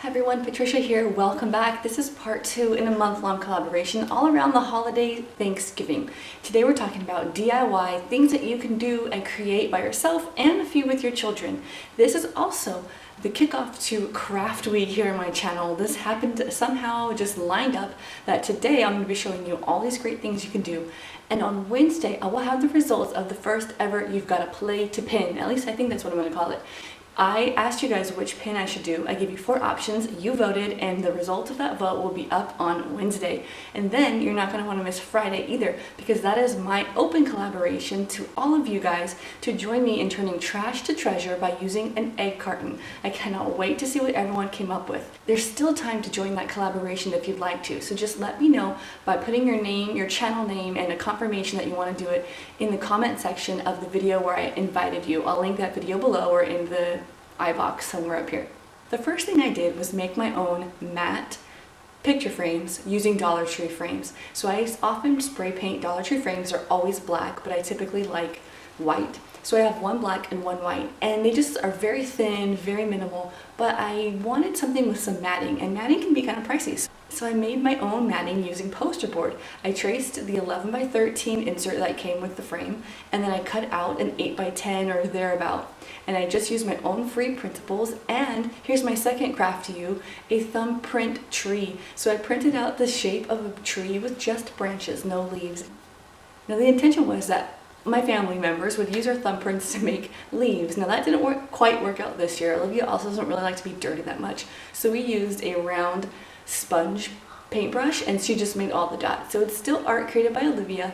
Hi everyone, Patricia here. Welcome back. This is part 2 in a month-long collaboration all around the holiday Thanksgiving. Today we're talking about DIY, things that you can do and create by yourself and a few with your children. This is also the kickoff to Craft Week here on my channel. This happened somehow just lined up that today I'm going to be showing you all these great things you can do. And on Wednesday I will have the results of the first ever You've Got to Play to Pin. At least I think that's what I'm going to call it. I asked you guys which pin I should do. I gave you 4 options, you voted, and the result of that vote will be up on Wednesday. And then you're not going to want to miss Friday either, because that is my open collaboration to all of you guys to join me in turning trash to treasure by using an egg carton. I cannot wait to see what everyone came up with. There's still time to join that collaboration if you'd like to, so just let me know by putting your name, your channel name, and a confirmation that you want to do it in the comment section of the video where I invited you. I'll link that video below or in the iBox somewhere up here. The first thing I did was make my own matte picture frames using Dollar Tree frames. So I often spray paint. Dollar Tree frames are always black, but I typically like white. So I have one black and one white, and they just are very thin, very minimal, but I wanted something with some matting, and matting can be kind of pricey. So I made my own matting using poster board. I traced the 11 by 13 insert that came with the frame, and then I cut out an 8 by 10 or thereabout. And I just used my own free printables, and here's my second craft to you, a thumbprint tree. So I printed out the shape of a tree with just branches, no leaves. Now the intention was that my family members would use our thumbprints to make leaves. Now that didn't quite work out this year. Olivia also doesn't really like to be dirty that much, so we used a round sponge paintbrush and she just made all the dots. So it's still art created by Olivia.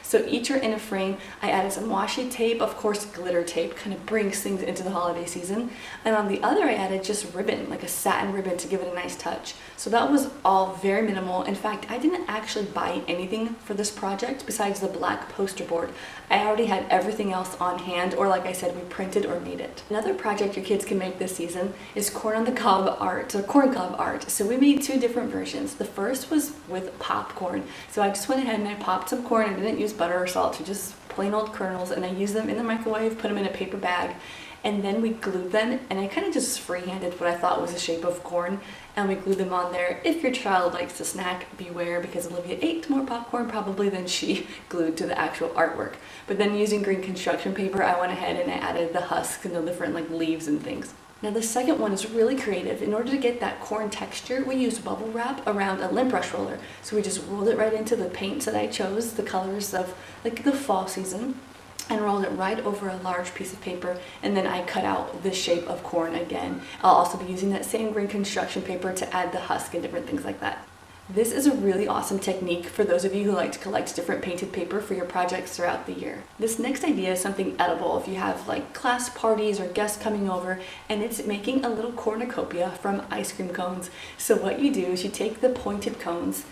So each are in a frame. I added some washi tape, of course glitter tape kind of brings things into the holiday season. And on the other I added just ribbon, like a satin ribbon to give it a nice touch. So that was all very minimal. In fact, I didn't actually buy anything for this project besides the black poster board. I already had everything else on hand, or like I said, we printed or made it. Another project your kids can make this season is corn on the cob art, or corn cob art. So we made 2 different versions. The first was with popcorn. So I just went ahead and I popped some corn. I didn't use butter or salt, so just plain old kernels, and I used them in the microwave, put them in a paper bag, and then we glued them, and I kind of just freehanded what I thought was the shape of corn, and we glued them on there. If your child likes to snack, beware, because Olivia ate more popcorn probably than she glued to the actual artwork. But then using green construction paper, I went ahead and I added the husks and the different like leaves and things. Now the second one is really creative. In order to get that corn texture, we used bubble wrap around a lint brush roller. So we just rolled it right into the paints that I chose, the colors of like the fall season, and rolled it right over a large piece of paper, and then I cut out the shape of corn again. I'll also be using that same green construction paper to add the husk and different things like that. This is a really awesome technique for those of you who like to collect different painted paper for your projects throughout the year. This next idea is something edible if you have like class parties or guests coming over, and it's making a little cornucopia from ice cream cones. So what you do is you take the pointed cones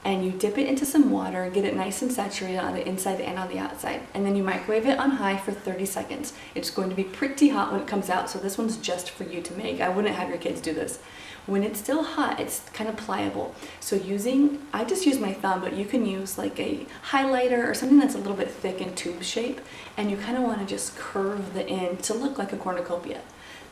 and you dip it into some water, get it nice and saturated on the inside and on the outside, and then you microwave it on high for 30 seconds. It's going to be pretty hot when it comes out, so this one's just for you to make. I wouldn't have your kids do this. When it's still hot, it's kind of pliable. So I just use my thumb, but you can use like a highlighter or something that's a little bit thick in tube shape, and you kind of want to just curve the end to look like a cornucopia.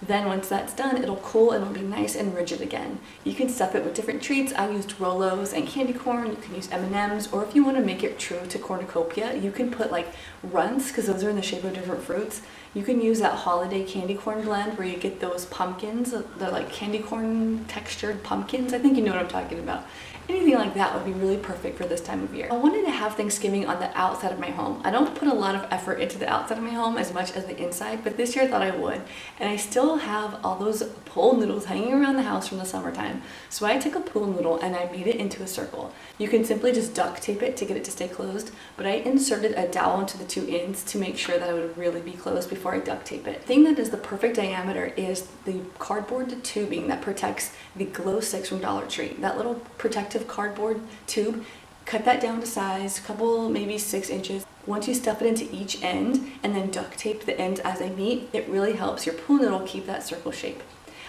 Then once that's done, it'll cool and it'll be nice and rigid again. You can stuff it with different treats. I used Rolos and candy corn. You can use M&Ms, or if you want to make it true to cornucopia, you can put like runts, because those are in the shape of different fruits. You can use that holiday candy corn blend where you get those pumpkins, they're like candy corn textured pumpkins. I think you know what I'm talking about. Anything like that would be really perfect for this time of year. I wanted to have Thanksgiving on the outside of my home. I don't put a lot of effort into the outside of my home as much as the inside, but this year I thought I would. And I still have all those pool noodles hanging around the house from the summertime. So I took a pool noodle and I made it into a circle. You can simply just duct tape it to get it to stay closed, but I inserted a dowel into the 2 ends to make sure that it would really be closed before I duct tape it. The thing that is the perfect diameter is the cardboard tubing that protects the glow sticks from Dollar Tree. That little protective cardboard tube, cut that down to size, couple maybe 6 inches. Once you stuff it into each end and then duct tape the ends as they meet, it really helps your pool noodle keep that circle shape.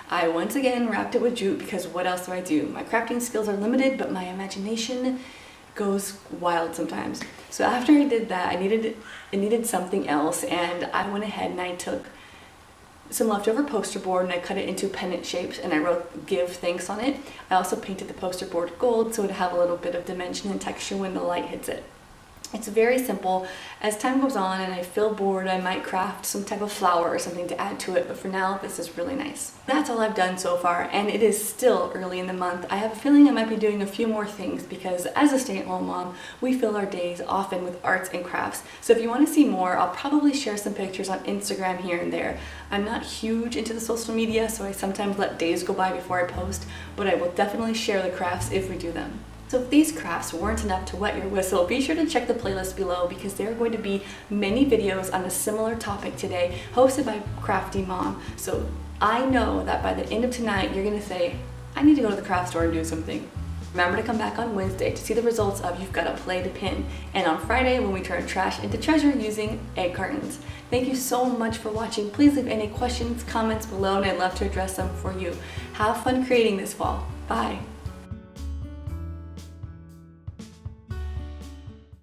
I once again wrapped it with jute because what else do I do? My crafting skills are limited, but my imagination goes wild sometimes. So after I did that, I needed something else, and I went ahead and I took some leftover poster board and I cut it into pennant shapes and I wrote "Give Thanks" on it. I also painted the poster board gold so it would have a little bit of dimension and texture when the light hits it. It's very simple. As time goes on and I feel bored, I might craft some type of flower or something to add to it, but for now, this is really nice. That's all I've done so far, and it is still early in the month. I have a feeling I might be doing a few more things because as a stay-at-home mom, we fill our days often with arts and crafts. So if you want to see more, I'll probably share some pictures on Instagram here and there. I'm not huge into the social media, so I sometimes let days go by before I post, but I will definitely share the crafts if we do them. So if these crafts weren't enough to wet your whistle, be sure to check the playlist below because there are going to be many videos on a similar topic today, hosted by Crafty Mom. So I know that by the end of tonight, you're gonna say, I need to go to the craft store and do something. Remember to come back on Wednesday to see the results of You've Gotta Play the Pin, and on Friday when we turn trash into treasure using egg cartons. Thank you so much for watching. Please leave any questions, comments below, and I'd love to address them for you. Have fun creating this fall. Bye.